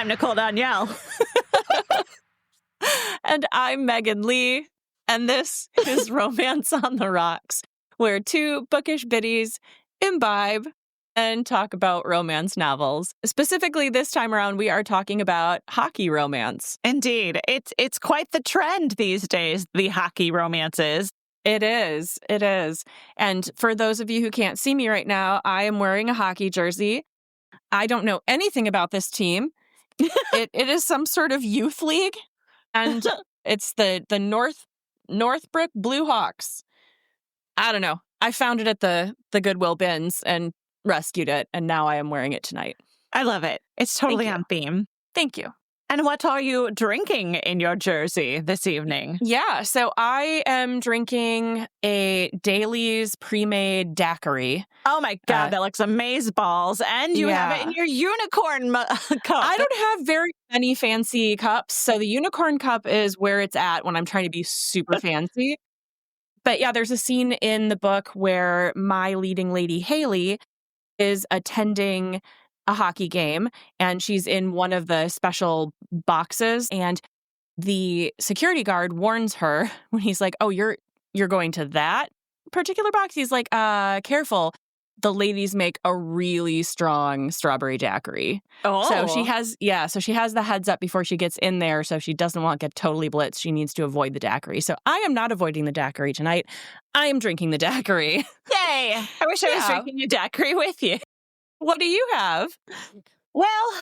I'm Nicole Danielle. And I'm Megan Lee. And this is Romance on the Rocks, where two bookish biddies imbibe and talk about romance novels. Specifically, this time around, we are talking about hockey romance. Indeed. It's quite the trend these days, the hockey romances. It is. It is. And for those of you who can't see me right now, I am wearing a hockey jersey. I don't know anything about this team. It is some sort of youth league, and it's the Northbrook Blue Hawks. I don't know. I found it at the Goodwill bins and rescued it, and now I am wearing it tonight. I love it. It's totally on theme. Thank you. And what are you drinking in your jersey this evening? Yeah, so I am drinking a Daly's pre-made daiquiri. Oh my God, that looks amazeballs. And you have it in your unicorn cup. I don't have very many fancy cups, so the unicorn cup is where it's at when I'm trying to be super fancy. But yeah, there's a scene in the book where my leading lady, Haley, is attending a hockey game, and she's in one of the special boxes, and the security guard warns her when he's like, "Oh, you're going to that particular box?" He's like, careful. The ladies make a really strong strawberry daiquiri." Oh. So she has the heads up before she gets in there, so she doesn't want to get totally blitzed. She needs to avoid the daiquiri. So I am not avoiding the daiquiri tonight. I am drinking the daiquiri. Yay! I wish I was drinking a daiquiri with you. What do you have? Well,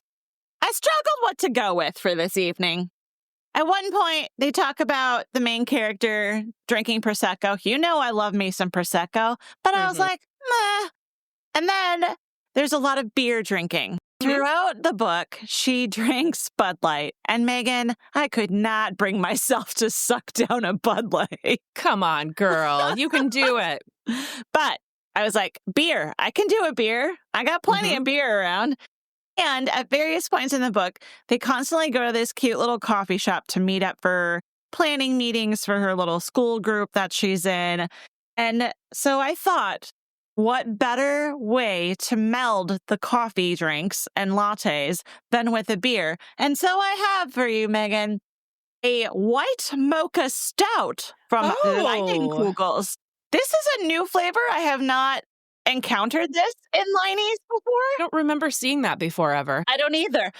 I struggled what to go with for this evening. At one point, they talk about the main character drinking Prosecco. You know I love me some Prosecco, but I was like, meh. And then there's a lot of beer drinking. Throughout the book, she drinks Bud Light. And Megan, I could not bring myself to suck down a Bud Light. Come on, girl. You can do it. But I was like, beer. I can do a beer. I got plenty of beer around. And at various points in the book, they constantly go to this cute little coffee shop to meet up for planning meetings for her little school group that she's in. And so I thought, what better way to meld the coffee drinks and lattes than with a beer? And so I have for you, Megan, a white mocha stout from Lightning Kugels. This is a new flavor. I have not encountered this in Liney's before. I don't remember seeing that before ever. I don't either.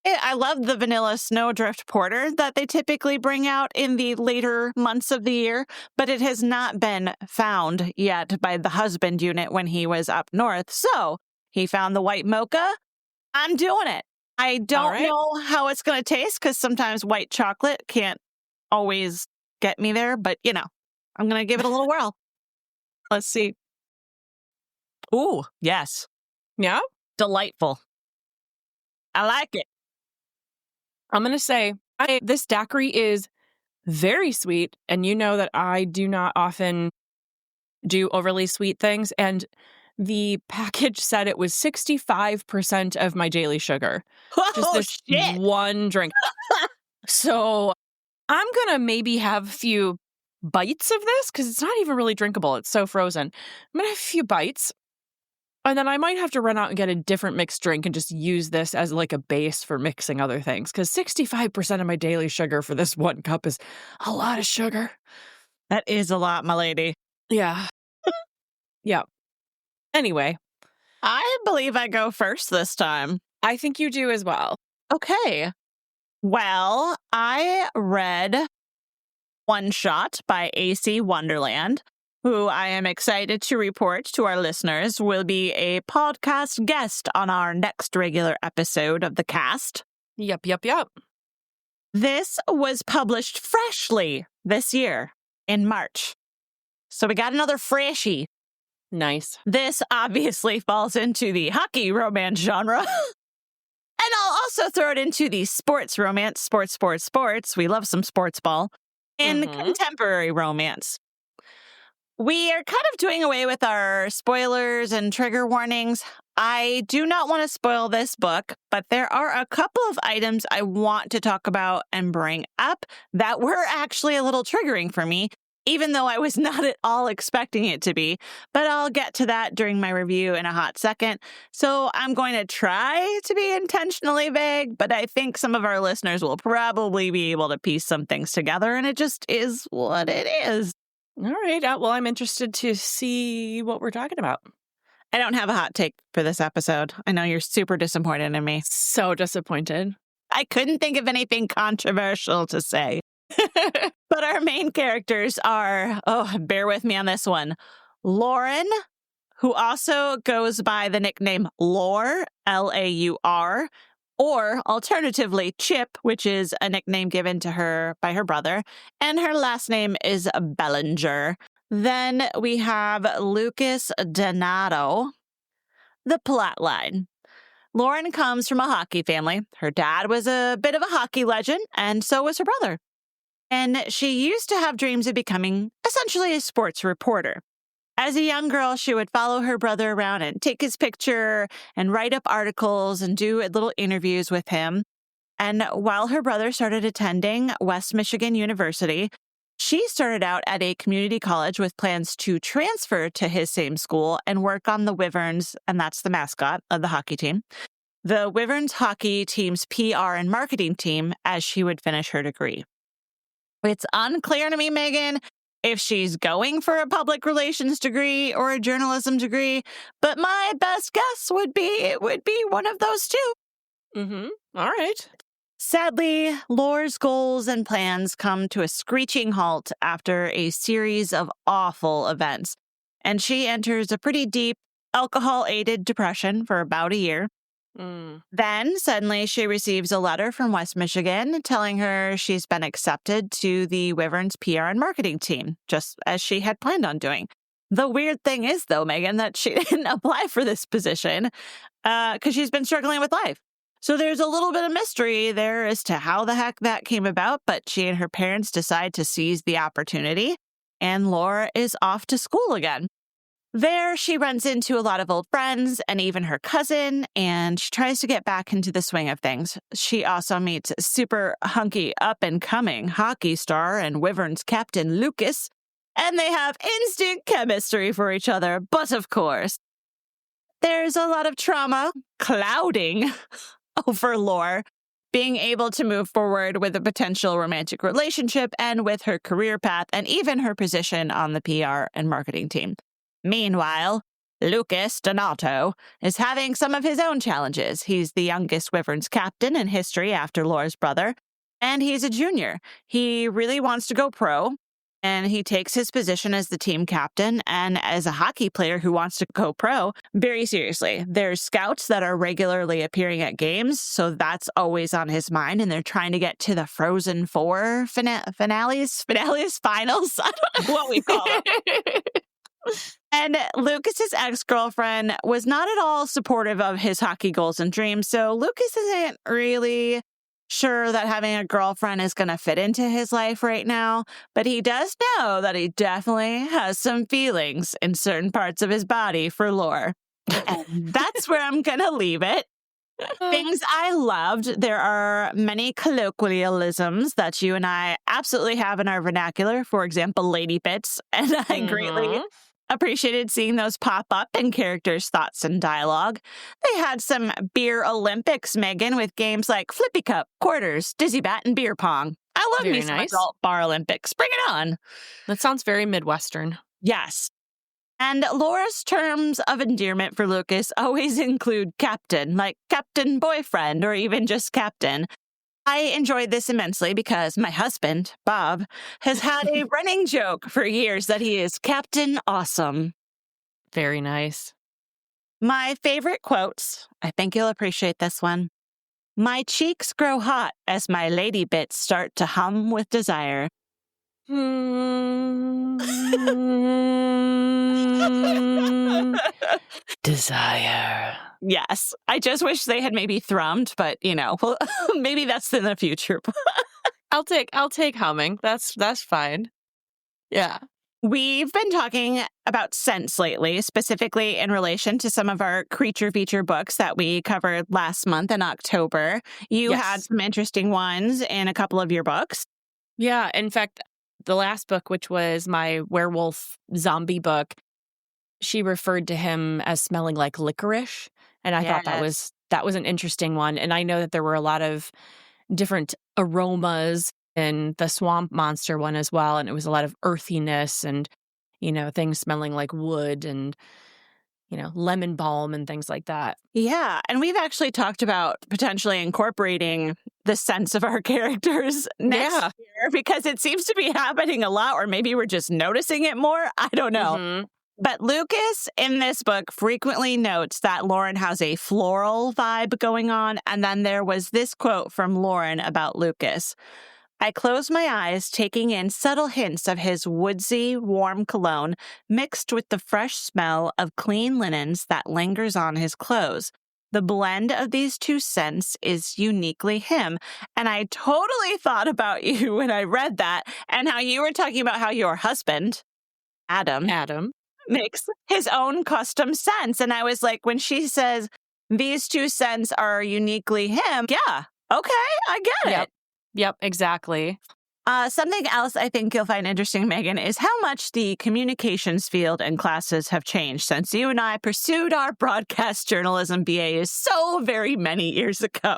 I love the vanilla snowdrift porter that they typically bring out in the later months of the year, but it has not been found yet by the husband unit when he was up north. So he found the white mocha. I'm doing it. I don't know how it's going to taste because sometimes white chocolate can't always get me there, but I'm going to give it a little whirl. Let's see. Ooh, yes. Yeah? Delightful. I like it. I'm going to say this daiquiri is very sweet, and you know that I do not often do overly sweet things, and the package said it was 65% of my daily sugar. Just this one drink. So I'm going to maybe have a few bites of this, because it's not even really drinkable. It's so frozen. I'm going to have a few bites. And then I might have to run out and get a different mixed drink and just use this as like a base for mixing other things. Because 65% of my daily sugar for this one cup is a lot of sugar. That is a lot, my lady. Yeah. Yeah. Anyway. I believe I go first this time. I think you do as well. Okay. Well, I read One Shot by A.C. Wonderland, who I am excited to report to our listeners will be a podcast guest on our next regular episode of the cast. Yep. This was published freshly this year in March. So we got another freshie. Nice. This obviously falls into the hockey romance genre. And I'll also throw it into the sports romance, sports. We love some sports ball. And contemporary romance. We are kind of doing away with our spoilers and trigger warnings. I do not want to spoil this book, but there are a couple of items I want to talk about and bring up that were actually a little triggering for me, even though I was not at all expecting it to be. But I'll get to that during my review in a hot second. So I'm going to try to be intentionally vague, but I think some of our listeners will probably be able to piece some things together, and it just is what it is. All right. Well, I'm interested to see what we're talking about. I don't have a hot take for this episode. I know you're super disappointed in me. So disappointed. I couldn't think of anything controversial to say. But our main characters are, bear with me on this one, Lauren, who also goes by the nickname Laur, Laur, or alternatively Chip, which is a nickname given to her by her brother, and her last name is Bellinger. Then we have Lucas Donato. The plot line. Lauren comes from a hockey family. Her dad was a bit of a hockey legend, and so was her brother. And she used to have dreams of becoming essentially a sports reporter. As a young girl, she would follow her brother around and take his picture and write up articles and do little interviews with him. And while her brother started attending West Michigan University, she started out at a community college with plans to transfer to his same school and work on the Wyverns, and that's the mascot of the hockey team, the Wyverns hockey team's PR and marketing team, as she would finish her degree. It's unclear to me, Megan, if she's going for a public relations degree or a journalism degree, but my best guess would be it would be one of those two. Mm-hmm. All right. Sadly, Laur's goals and plans come to a screeching halt after a series of awful events, and she enters a pretty deep alcohol-aided depression for about a year. Then, suddenly, she receives a letter from West Michigan telling her she's been accepted to the Wyverns PR and marketing team, just as she had planned on doing. The weird thing is, though, Megan, that she didn't apply for this position because she's been struggling with life. So there's a little bit of mystery there as to how the heck that came about, but she and her parents decide to seize the opportunity, and Laura is off to school again. There, she runs into a lot of old friends and even her cousin, and she tries to get back into the swing of things. She also meets super hunky up-and-coming hockey star and Wyverns captain Lucas, and they have instant chemistry for each other, but of course, there's a lot of trauma clouding over Laura being able to move forward with a potential romantic relationship and with her career path and even her position on the PR and marketing team. Meanwhile, Lucas Donato is having some of his own challenges. He's the youngest Wyverns captain in history after Laura's brother, and he's a junior. He really wants to go pro, and he takes his position as the team captain and as a hockey player who wants to go pro very seriously. There's scouts that are regularly appearing at games, so that's always on his mind, and they're trying to get to the Frozen Four finals? I don't know what we call it. And Lucas's ex-girlfriend was not at all supportive of his hockey goals and dreams, so Lucas isn't really sure that having a girlfriend is going to fit into his life right now, but he does know that he definitely has some feelings in certain parts of his body for Laura. And that's where I'm going to leave it. Things I loved. There are many colloquialisms that you and I absolutely have in our vernacular. For example, lady bits. And I greatly appreciated seeing those pop up in characters' thoughts and dialogue. They had some beer Olympics, Megan, with games like Flippy Cup, Quarters, Dizzy Bat, and Beer Pong. I love me some adult bar Olympics. Bring it on. That sounds very Midwestern. Yes. And Laura's terms of endearment for Lucas always include captain, like captain boyfriend, or even just captain. I enjoyed this immensely because my husband, Bob, has had a running joke for years that he is Captain Awesome. Very nice. My favorite quotes, I think you'll appreciate this one. My cheeks grow hot as my lady bits start to hum with desire. Desire. Yes. I just wish they had maybe thrummed, but, well, maybe that's in the future. I'll take humming. That's fine. Yeah. We've been talking about scents lately, specifically in relation to some of our creature feature books that we covered last month in October. You had some interesting ones in a couple of your books. Yeah. In fact, the last book, which was my werewolf zombie book, she referred to him as smelling like licorice. And I thought that was an interesting one. And I know that there were a lot of different aromas in the swamp monster one as well. And it was a lot of earthiness and, things smelling like wood and, lemon balm and things like that. Yeah. And we've actually talked about potentially incorporating the scents of our characters next year because it seems to be happening a lot, or maybe we're just noticing it more. I don't know. Mm-hmm. But Lucas in this book frequently notes that Lauren has a floral vibe going on. And then there was this quote from Lauren about Lucas. I closed my eyes, taking in subtle hints of his woodsy, warm cologne mixed with the fresh smell of clean linens that lingers on his clothes. The blend of these two scents is uniquely him. And I totally thought about you when I read that and how you were talking about how your husband, Adam, makes his own custom scents. And I was like, when she says these two scents are uniquely him, yeah, okay, I get it. Yep, exactly. Something else I think you'll find interesting, Megan, is how much the communications field and classes have changed since you and I pursued our broadcast journalism BAs so very many years ago.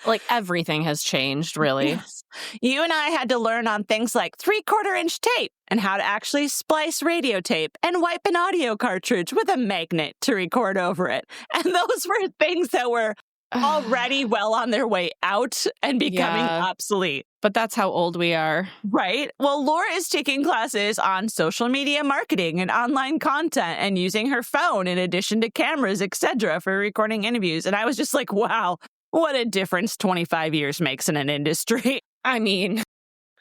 Like everything has changed, really. Yes. You and I had to learn on things like 3/4-inch tape and how to actually splice radio tape and wipe an audio cartridge with a magnet to record over it. And those were things that were already well on their way out and becoming obsolete. But that's how old we are. Right. Well, Laura is taking classes on social media marketing and online content and using her phone in addition to cameras, etc., for recording interviews. And I was just like, wow, what a difference 25 years makes in an industry. I mean,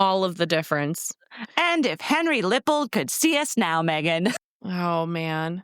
all of the difference. And if Henry Lippold could see us now, Megan. Oh, man.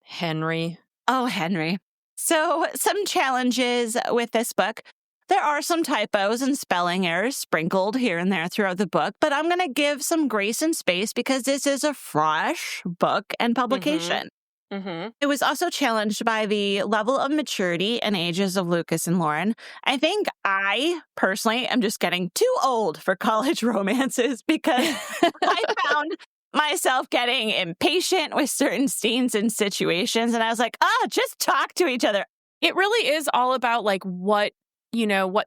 Henry. Oh, Henry. So, some challenges with this book. There are some typos and spelling errors sprinkled here and there throughout the book, but I'm going to give some grace and space because this is a fresh book and publication. Mm-hmm. It was also challenged by the level of maturity and ages of Lucas and Lauren. I think I, personally, am just getting too old for college romances because I found myself getting impatient with certain scenes and situations. And I was like, just talk to each other. It really is all about like what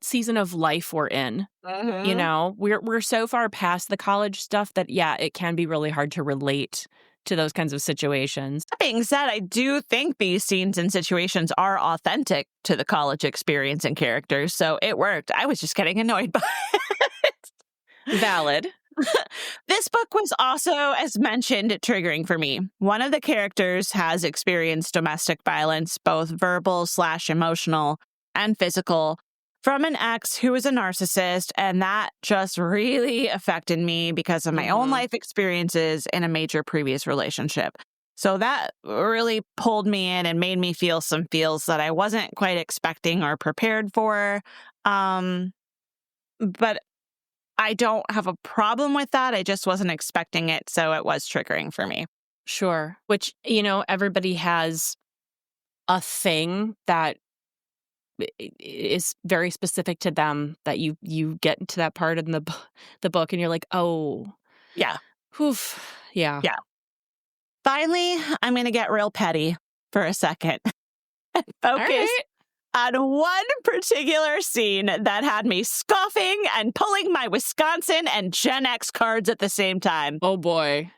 season of life we're in. Mm-hmm. We're so far past the college stuff that, it can be really hard to relate to those kinds of situations. That being said, I do think these scenes and situations are authentic to the college experience and characters. So it worked. I was just getting annoyed by it. Valid. This book was also, as mentioned, triggering for me. One of the characters has experienced domestic violence, both verbal/emotional and physical, from an ex who was a narcissist, and that just really affected me because of my own life experiences in a major previous relationship. So that really pulled me in and made me feel some feels that I wasn't quite expecting or prepared for. But I don't have a problem with that. I just wasn't expecting it, so it was triggering for me. Sure. Which, everybody has a thing that is very specific to them that you get into that part in the book and you're like, oh. Yeah. Oof. Yeah. Yeah. Finally, I'm going to get real petty for a second and focus on one particular scene that had me scoffing and pulling my Wisconsin and Gen X cards at the same time. Oh, boy.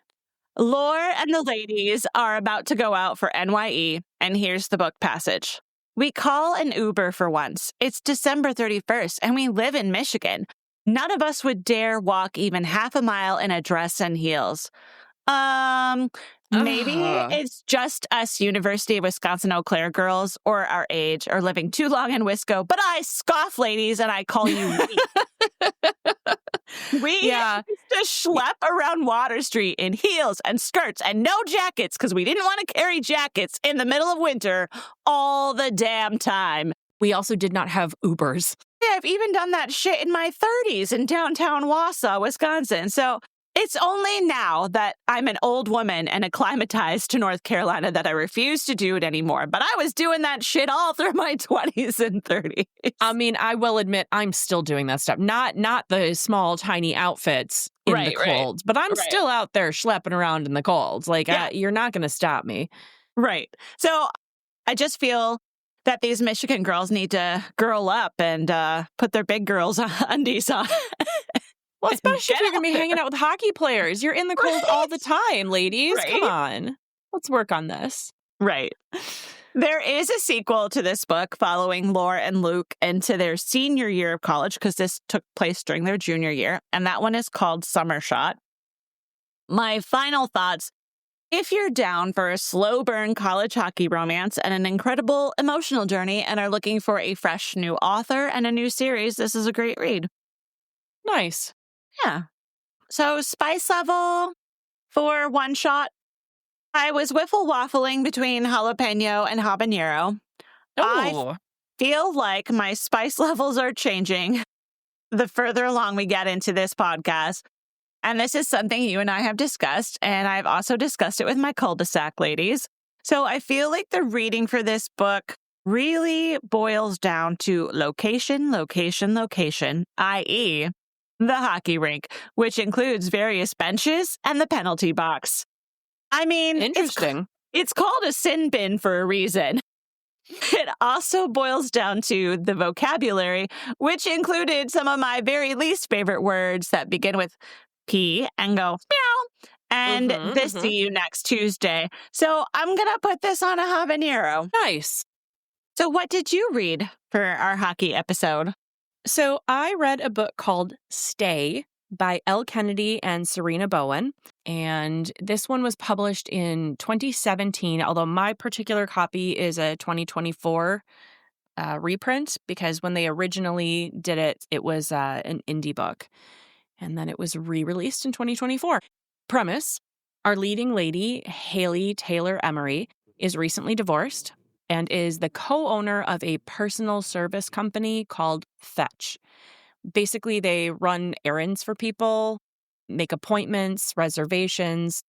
Lore and the ladies are about to go out for NYE, and here's the book passage. We call an Uber for once. It's December 31st, and we live in Michigan. None of us would dare walk even half a mile in a dress and heels. Maybe it's just us University of Wisconsin-Eau Claire girls or our age or living too long in Wisco, but I scoff, ladies, and I call you we used to schlep around Water Street in heels and skirts and no jackets because we didn't want to carry jackets in the middle of winter all the damn time. We also did not have Ubers. Yeah, I've even done that shit in my 30s in downtown Wausau, Wisconsin. So it's only now that I'm an old woman and acclimatized to North Carolina that I refuse to do it anymore. But I was doing that shit all through my 20s and 30s. I mean, I will admit I'm still doing that stuff. Not the small, tiny outfits. in the cold, but I'm still out there schlepping around in the cold. Like, you're not going to stop me. Right. So I just feel that these Michigan girls need to girl up and put their big girls undies on. Well, especially if you're going to be hanging out with hockey players. You're in the cold all the time, ladies. Come on. Let's work on this. Right. There is a sequel to this book following Laura and Luke into their senior year of college, because this took place during their junior year, and that one is called Summer Shot. My final thoughts: if you're down for a slow burn college hockey romance and an incredible emotional journey and are looking for a fresh new author and a new series, this is a great read. Nice. Yeah. So spice level for one shot, I was wiffle waffling between jalapeno and habanero. I feel like my spice levels are changing the further along we get into this podcast. And this is something you and I have discussed, and I've also discussed it with my cul-de-sac ladies. So I feel like the reading for this book really boils down to location, location, location, i.e., the hockey rink, which includes various benches and the penalty box. I mean, interesting. It's called a sin bin for a reason. It also boils down to the vocabulary, which included some of my very least favorite words that begin with P and go meow, and this see you next Tuesday. So I'm going to put this on a habanero. Nice. So what did you read for our hockey episode? So I read a book called Stay by Elle Kennedy and Serena Bowen. And this one was published in 2017, although my particular copy is a 2024 reprint, because when they originally did it, it was an indie book. And then it was re-released in 2024. Premise: our leading lady, Haley Taylor Emery, is recently divorced and is the co-owner of a personal service company called Fetch. Basically, they run errands for people, make appointments, reservations,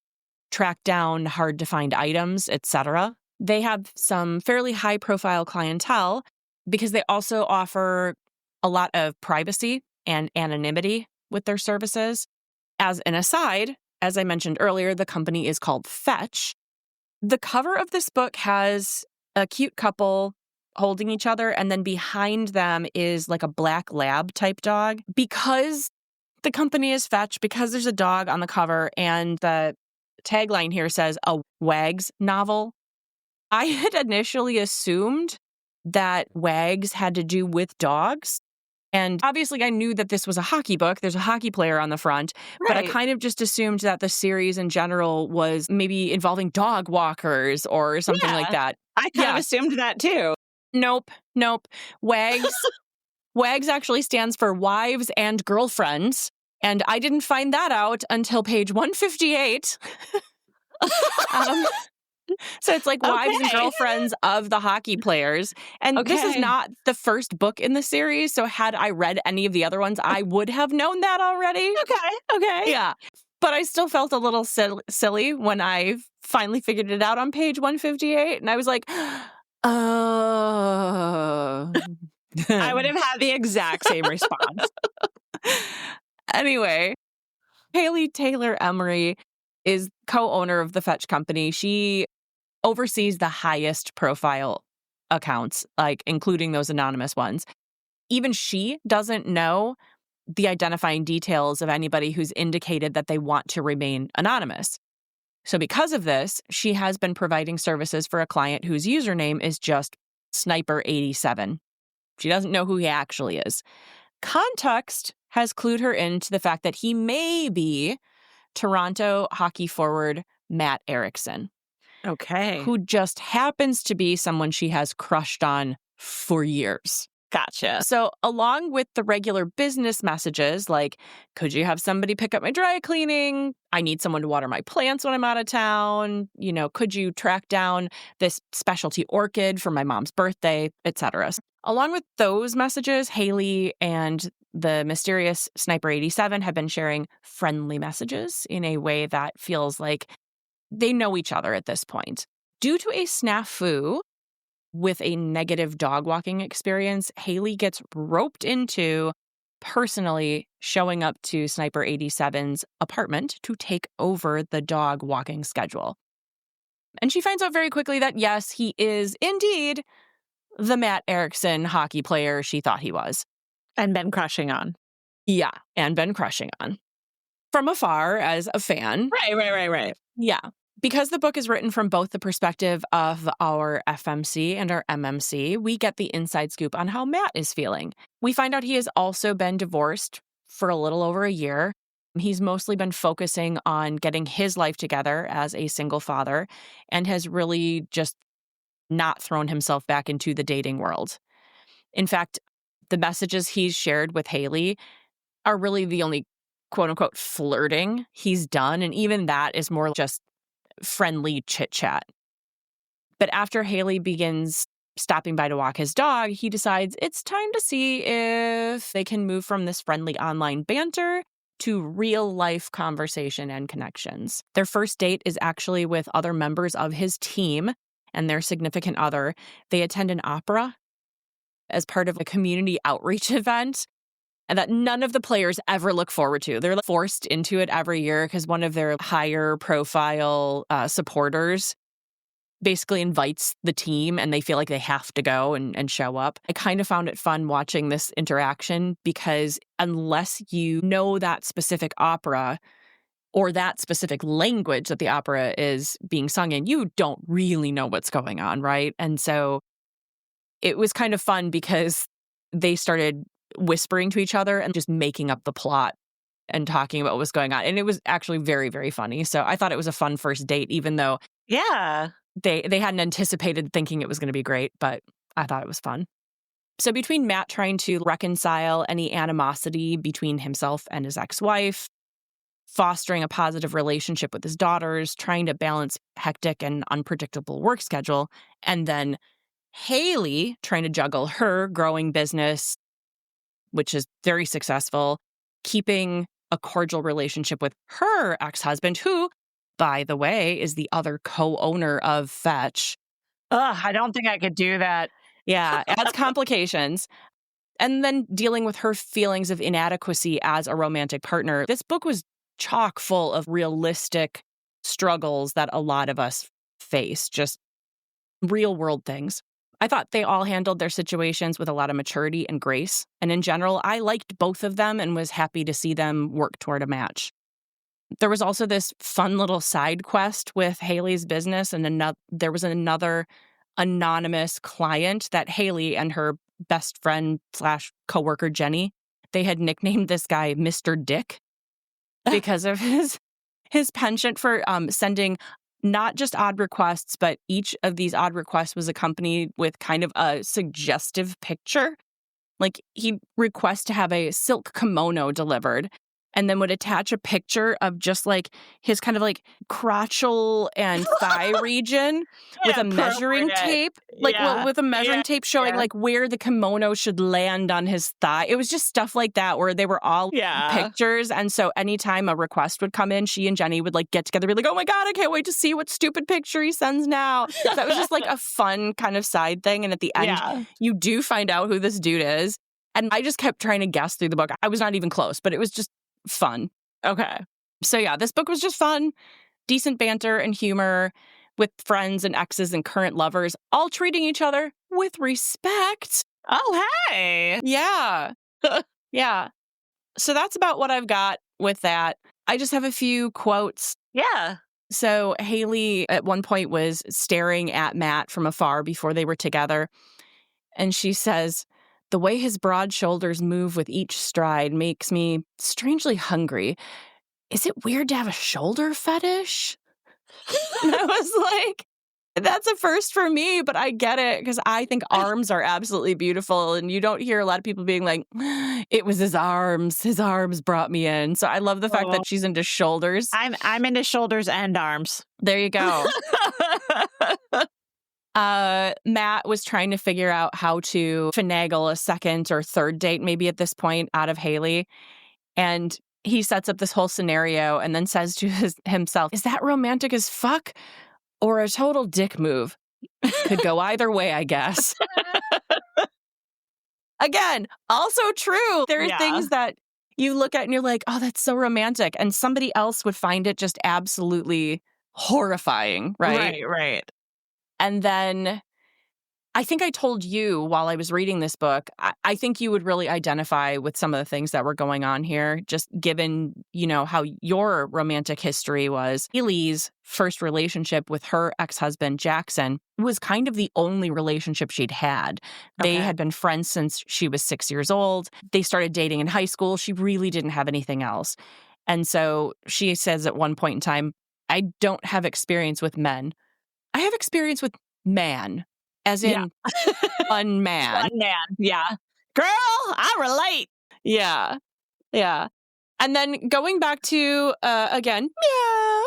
track down hard-to-find items, etc. They have some fairly high-profile clientele because they also offer a lot of privacy and anonymity with their services. As an aside, as I mentioned earlier, the company is called Fetch. The cover of this book has a cute couple holding each other, and then behind them is like a black lab type dog. Because the company is Fetch, because there's a dog on the cover, and the tagline here says a Wags novel, I had initially assumed that Wags had to do with dogs. And obviously I knew that this was a hockey book. There's a hockey player on the front. Right. But I kind of just assumed that the series in general was maybe involving dog walkers or something like that. I kind of assumed that too. Nope. Wags. Wags actually stands for Wives and Girlfriends. And I didn't find that out until page 158. So it's like wives and girlfriends of the hockey players. And this is not the first book in the series. So had I read any of the other ones, I would have known that already. Okay. Yeah. But I still felt a little silly when I finally figured it out on page 158. And I was like, oh. I would have had the exact same response. Anyway, Haley Taylor Emery is co-owner of the Fetch company. She oversees the highest profile accounts, like including those anonymous ones. Even she doesn't know the identifying details of anybody who's indicated that they want to remain anonymous. So because of this, she has been providing services for a client whose username is just Sniper87. She doesn't know who he actually is. Context has clued her into the fact that he may be Toronto hockey forward Matt Erickson. Okay. Who just happens to be someone she has crushed on for years. Gotcha. So along with the regular business messages like, could you have somebody pick up my dry cleaning? I need someone to water my plants when I'm out of town. You know, could you track down this specialty orchid for my mom's birthday, etc. Along with those messages, Haley and the mysterious Sniper87 have been sharing friendly messages in a way that feels like they know each other at this point. Due to a snafu with a negative dog walking experience, Haley gets roped into personally showing up to Sniper 87's apartment to take over the dog walking schedule. And she finds out very quickly that, yes, he is indeed the Matt Erickson hockey player she thought he was. And been crushing on. Yeah, and been crushing on. From afar as a fan. Right. Yeah. Because the book is written from both the perspective of our FMC and our MMC, we get the inside scoop on how Matt is feeling. We find out he has also been divorced for a little over a year. He's mostly been focusing on getting his life together as a single father and has really just not thrown himself back into the dating world. In fact, the messages he's shared with Haley are really the only quote unquote flirting he's done. And even that is more just friendly chit chat. But after Haley begins stopping by to walk his dog, he decides it's time to see if they can move from this friendly online banter to real life conversation and connections. Their first date is actually with other members of his team and their significant other. They attend an opera as part of a community outreach event, and that none of the players ever look forward to. They're forced into it every year because one of their higher profile supporters basically invites the team and they feel like they have to go and show up. I kind of found it fun watching this interaction because unless you know that specific opera or that specific language that the opera is being sung in, you don't really know what's going on, right? And so it was kind of fun because they started whispering to each other and just making up the plot and talking about what was going on. And it was actually very, very funny. So I thought it was a fun first date, even though they hadn't anticipated thinking it was going to be great, but I thought it was fun. So between Matt trying to reconcile any animosity between himself and his ex-wife, fostering a positive relationship with his daughters, trying to balance hectic and unpredictable work schedule, and then Haley trying to juggle her growing business, which is very successful, keeping a cordial relationship with her ex-husband, who, by the way, is the other co-owner of Fetch. I don't think I could do that. Yeah, adds complications. And then dealing with her feelings of inadequacy as a romantic partner. This book was chock full of realistic struggles that a lot of us face, just real world things. I thought they all handled their situations with a lot of maturity and grace. And in general, I liked both of them and was happy to see them work toward a match. There was also this fun little side quest with Haley's business, and there was another anonymous client that Haley and her best friend / coworker Jenny, they had nicknamed this guy Mr. Dick because of his penchant for sending not just odd requests, but each of these odd requests was accompanied with kind of a suggestive picture. Like he'd request to have a silk kimono delivered and then would attach a picture of just like his kind of like crotchal and thigh region with a measuring tape, with a measuring tape showing like where the kimono should land on his thigh. It was just stuff like that where they were all pictures. And so anytime a request would come in, she and Jenny would like get together, be like, oh my God, I can't wait to see what stupid picture he sends now. That was just like a fun kind of side thing. And at the end, you do find out who this dude is. And I just kept trying to guess through the book. I was not even close, but it was just fun. Okay. So yeah, this book was just fun. Decent banter and humor with friends and exes and current lovers, all treating each other with respect. Oh, hey. Yeah. Yeah. So that's about what I've got with that. I just have a few quotes. Yeah. So Haley at one point was staring at Matt from afar before they were together. And she says, the way his broad shoulders move with each stride makes me strangely hungry. Is it weird to have a shoulder fetish? And I was like, that's a first for me, but I get it because I think arms are absolutely beautiful. And you don't hear a lot of people being like, it was his arms. His arms brought me in. So I love the fact that she's into shoulders. I'm into shoulders and arms. There you go. Matt was trying to figure out how to finagle a second or third date, maybe at this point, out of Haley. And he sets up this whole scenario and then says to himself, is that romantic as fuck or a total dick move? Could go either way, I guess. Again, also true. There are Yeah. things that you look at and you're like, oh, that's so romantic. And somebody else would find it just absolutely horrifying, right? Right. And then I think I told you while I was reading this book, I think you would really identify with some of the things that were going on here, just given, how your romantic history was. Haley's first relationship with her ex-husband, Jackson, was kind of the only relationship she'd had. They Okay. had been friends since she was 6 years old. They started dating in high school. She really didn't have anything else. And so she says at one point in time, I don't have experience with men. I have experience with man. As in, one man. One man. Yeah. Girl, I relate. Yeah. And then going back to, again, meow.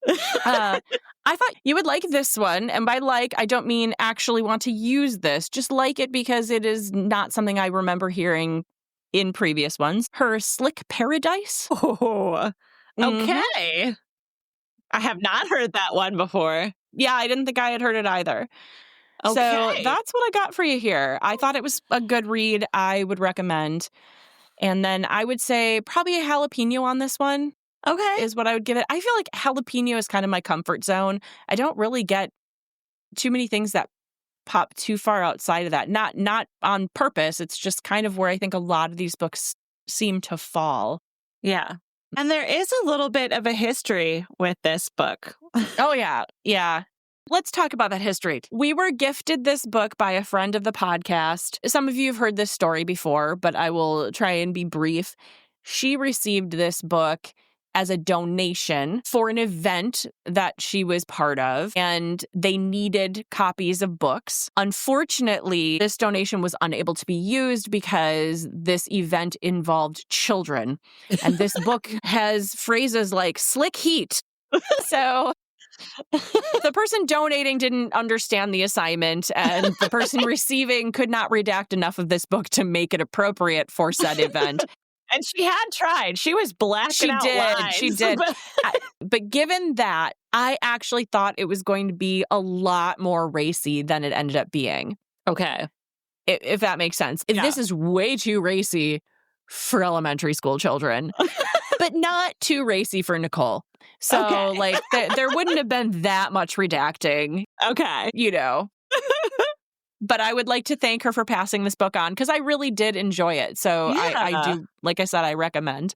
I thought you would like this one. And by like, I don't mean actually want to use this. Just like it because it is not something I remember hearing in previous ones. Her Slick Paradise. Oh, okay. I have not heard that one before. Yeah, I didn't think I had heard it either. Okay. So that's what I got for you here. I thought it was a good read. I would recommend. And then I would say probably a jalapeno on this one. Okay. Is what I would give it. I feel like jalapeno is kind of my comfort zone. I don't really get too many things that pop too far outside of that. Not on purpose. It's just kind of where I think a lot of these books seem to fall. Yeah. And there is a little bit of a history with this book. Oh, yeah. Yeah. Let's talk about that history. We were gifted this book by a friend of the podcast. Some of you have heard this story before, but I will try and be brief. She received this book as a donation for an event that she was part of, and they needed copies of books. Unfortunately, this donation was unable to be used because this event involved children. And this book has phrases like slick heat. So the person donating didn't understand the assignment, and the person receiving could not redact enough of this book to make it appropriate for said event. And she had tried. She was blacking out lines. She did. But given that, I actually thought it was going to be a lot more racy than it ended up being. Okay. If that makes sense. Yeah. This is way too racy for elementary school children, but not too racy for Nicole. So, there wouldn't have been that much redacting. Okay. But I would like to thank her for passing this book on because I really did enjoy it. So I do, like I said, I recommend.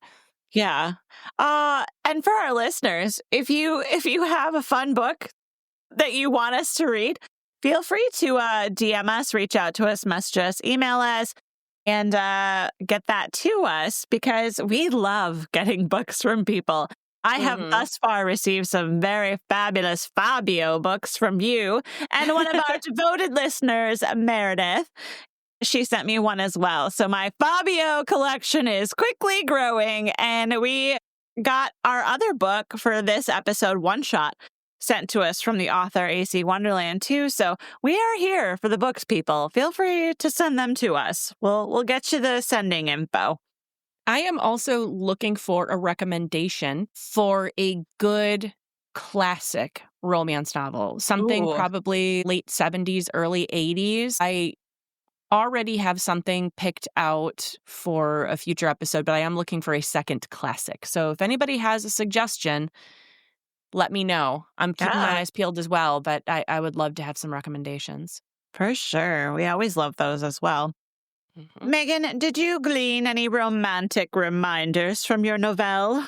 Yeah. And for our listeners, if you have a fun book that you want us to read, feel free to DM us, reach out to us, message us, email us, and get that to us because we love getting books from people. I have thus far received some very fabulous Fabio books from you. And one of our devoted listeners, Meredith, she sent me one as well. So my Fabio collection is quickly growing. And we got our other book for this episode, One Shot, sent to us from the author AC Wonderland too. So we are here for the books, people. Feel free to send them to us. We'll get you the sending info. I am also looking for a recommendation for a good classic romance novel, something probably late 70s, early 80s. I already have something picked out for a future episode, but I am looking for a second classic. So if anybody has a suggestion, let me know. I'm keeping my eyes peeled as well, but I would love to have some recommendations. For sure. We always love those as well. Megan, did you glean any romantic reminders from your novelle?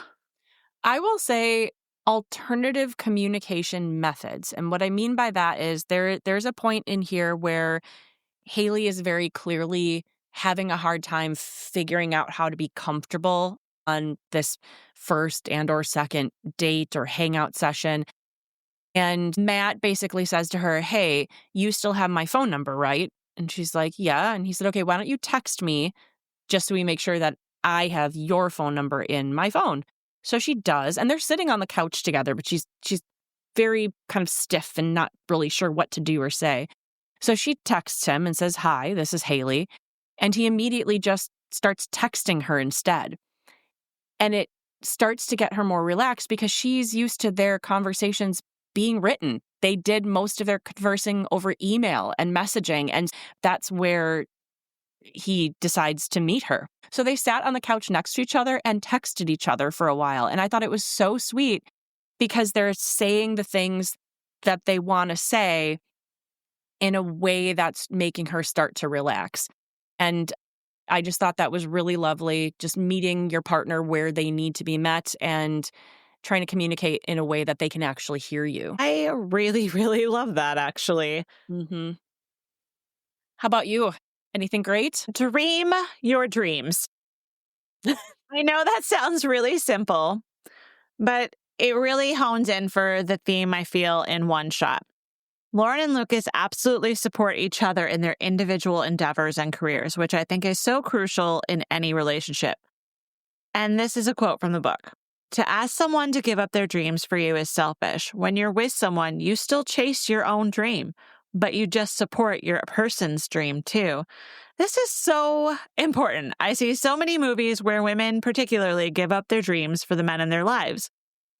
I will say alternative communication methods. And what I mean by that is there's a point in here where Haley is very clearly having a hard time figuring out how to be comfortable on this first and or second date or hangout session. And Matt basically says to her, hey, you still have my phone number, right? And she's like, yeah. And he said, okay, why don't you text me just so we make sure that I have your phone number in my phone. So she does. And they're sitting on the couch together, but she's very kind of stiff and not really sure what to do or say. So she texts him and says, hi, this is Haley. And he immediately just starts texting her instead. And it starts to get her more relaxed because she's used to their conversations being written. They did most of their conversing over email and messaging. And that's where he decides to meet her. So they sat on the couch next to each other and texted each other for a while. And I thought it was so sweet because they're saying the things that they want to say in a way that's making her start to relax. And I just thought that was really lovely, just meeting your partner where they need to be met and trying to communicate in a way that they can actually hear you. I really, really love that, actually. Mm-hmm. How about you? Anything great? Dream your dreams. I know that sounds really simple, but it really hones in for the theme I feel in one shot. Lauren and Lucas absolutely support each other in their individual endeavors and careers, which I think is so crucial in any relationship. And this is a quote from the book. To ask someone to give up their dreams for you is selfish. When you're with someone, you still chase your own dream, but you just support your person's dream too. This is so important. I see so many movies where women particularly give up their dreams for the men in their lives.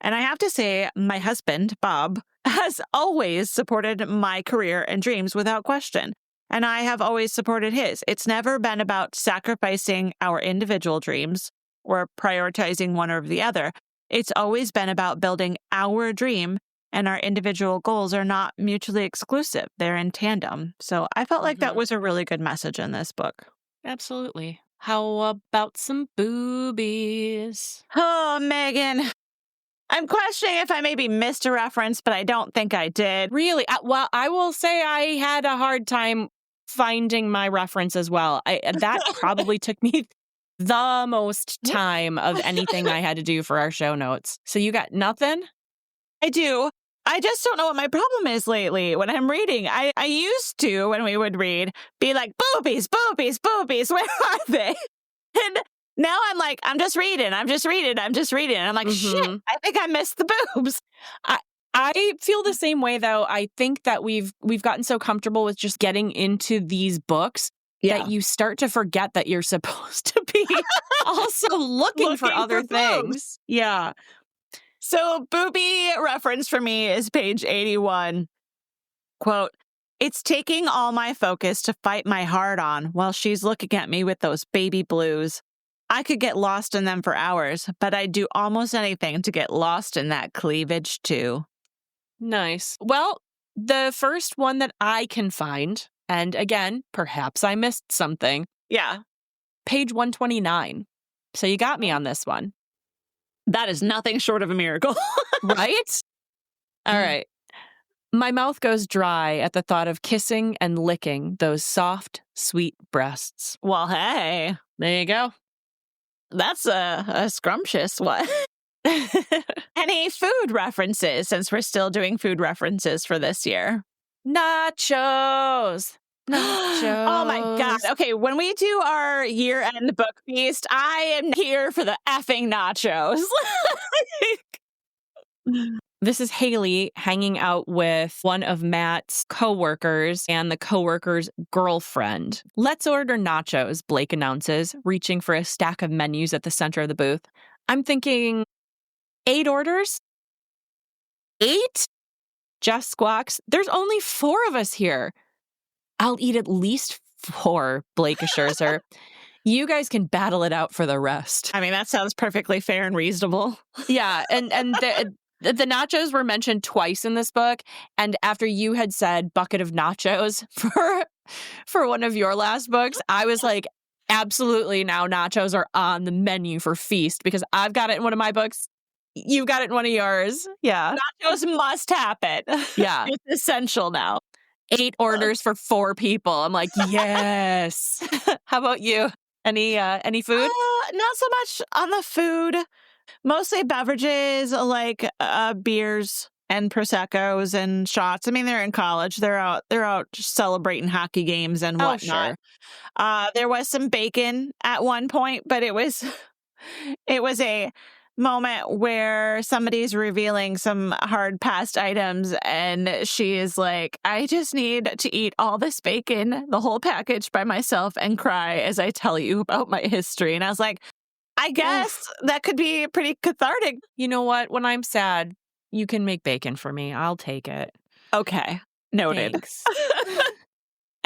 And I have to say, my husband, Bob, has always supported my career and dreams without question. And I have always supported his. It's never been about sacrificing our individual dreams or prioritizing one over the other. It's always been about building our dream, and our individual goals are not mutually exclusive. They're in tandem. So I felt like that was a really good message in this book. Absolutely. How about some boobies? Oh, Megan. I'm questioning if I maybe missed a reference, but I don't think I did. Really? Well, I will say I had a hard time finding my reference as well. That probably took me the most time of anything I had to do for our show notes. So you got nothing? I do. I just don't know what my problem is lately when I'm reading. I used to, when we would read, be like, boobies, boobies, boobies, where are they? And now I'm like, I'm just reading. And I'm like, shit, I think I missed the boobs. I feel the same way, though. I think that we've gotten so comfortable with just getting into these books that you start to forget that you're supposed to be also looking for other things. Yeah. So boobie reference for me is page 81. Quote, it's taking all my focus to fight my heart on while she's looking at me with those baby blues. I could get lost in them for hours, but I'd do almost anything to get lost in that cleavage too. Nice. Well, the first one that I can find, and again, perhaps I missed something. Yeah. Page 129. So you got me on this one. That is nothing short of a miracle. Right? All right. My mouth goes dry at the thought of kissing and licking those soft, sweet breasts. Well, hey. There you go. That's a scrumptious one. Any food references, since we're still doing food references for this year? Nachos. Nachos. Oh my God. Okay, when we do our year-end book feast, I am here for the effing nachos. This is Haley hanging out with one of Matt's coworkers and the coworker's girlfriend. Let's order nachos, Blake announces, reaching for a stack of menus at the center of the booth. I'm thinking 8 orders? 8? Jeff squawks. There's only 4 of us here. I'll eat at least 4, Blake assures her. You guys can battle it out for the rest. I mean, that sounds perfectly fair and reasonable. Yeah, and the nachos were mentioned twice in this book, and after you had said bucket of nachos for one of your last books, I was like, absolutely, now nachos are on the menu for feast because I've got it in one of my books. You've got it in one of yours. Yeah. Nachos must happen. Yeah. It's essential now. 8 orders for 4 people. I'm like, yes. How about you? Any food? Not so much on the food. Mostly beverages like beers and Prosecco's and shots. I mean, they're in college. They're out just celebrating hockey games and whatnot. Sure. There was some bacon at one point, but it was a moment where somebody's revealing some hard past items and she is like, I just need to eat all this bacon, the whole package by myself and cry as I tell you about my history. And I was like, I guess that could be pretty cathartic. You know what? When I'm sad, you can make bacon for me. I'll take it. Okay. Noted. Thanks.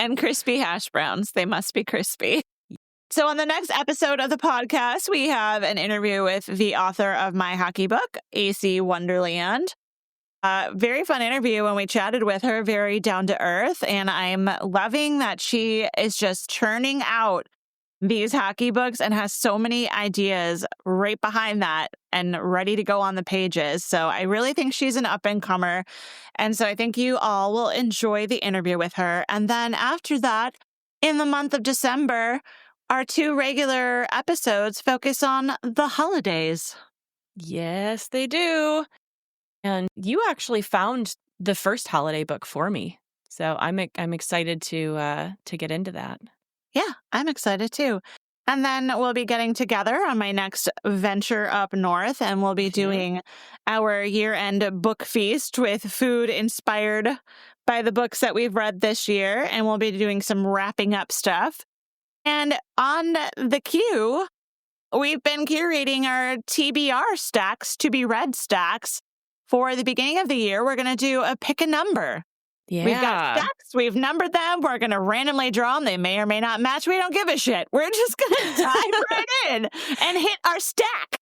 And crispy hash browns. They must be crispy. So on the next episode of the podcast, we have an interview with the author of my hockey book, AC Wonderland. Very fun interview when we chatted with her, very down to earth. And I'm loving that she is just churning out these hockey books and has so many ideas right behind that and ready to go on the pages. So I really think she's an up-and-comer. And so I think you all will enjoy the interview with her. And then after that, in the month of December, our 2 regular episodes focus on the holidays. Yes, they do. And you actually found the first holiday book for me. So I'm excited to get into that. Yeah, I'm excited too. And then we'll be getting together on my next venture up north, and we'll be doing our year-end book feast with food inspired by the books that we've read this year, and we'll be doing some wrapping up stuff. And on the queue, we've been curating our TBR stacks, to be read stacks. For the beginning of the year, we're going to do a pick a number. Yeah. We've got stacks. We've numbered them. We're going to randomly draw them. They may or may not match. We don't give a shit. We're just going to dive right in and hit our stack.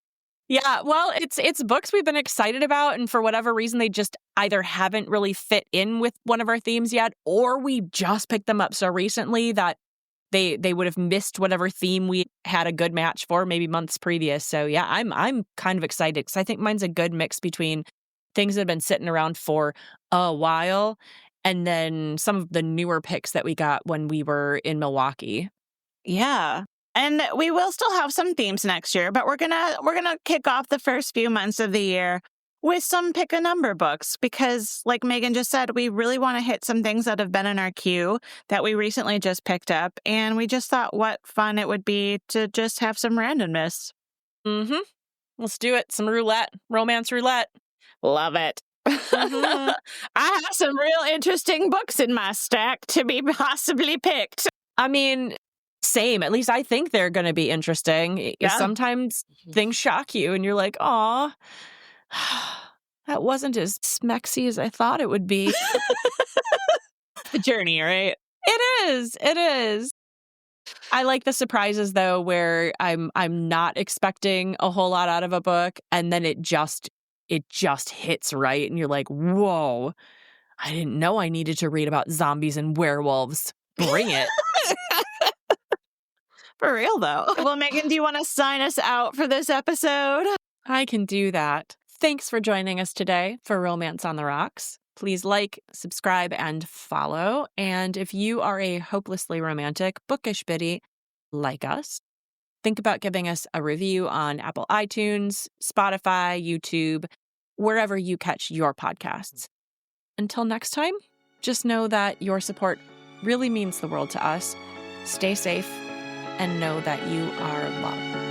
Yeah, well, it's books we've been excited about, and for whatever reason, they just either haven't really fit in with one of our themes yet, or we just picked them up so recently that they would have missed whatever theme we had a good match for maybe months previous. So yeah, I'm kind of excited because I think mine's a good mix between things that have been sitting around for a while and then some of the newer picks that we got when we were in Milwaukee. Yeah. And we will still have some themes next year, but we're gonna kick off the first few months of the year with some pick a number books because, like Megan just said, we really want to hit some things that have been in our queue that we recently just picked up, and we just thought what fun it would be to just have some randomness. Mm-hmm. Let's do it. Some roulette, romance roulette. Love it. I have some real interesting books in my stack to be possibly picked. I mean, same. At least I think they're going to be interesting. Yeah. Sometimes things shock you and you're like, aw, that wasn't as smexy as I thought it would be. The journey, right? It is. It is. I like the surprises, though, where I'm not expecting a whole lot out of a book, and then it just hits right, and you're like, whoa, I didn't know I needed to read about zombies and werewolves. Bring it. For real, though. Well, Megan, do you want to sign us out for this episode? I can do that. Thanks for joining us today for Romance on the Rocks. Please like, subscribe, and follow. And if you are a hopelessly romantic, bookish biddy like us, think about giving us a review on Apple iTunes, Spotify, YouTube, wherever you catch your podcasts. Until next time, just know that your support really means the world to us. Stay safe and know that you are loved.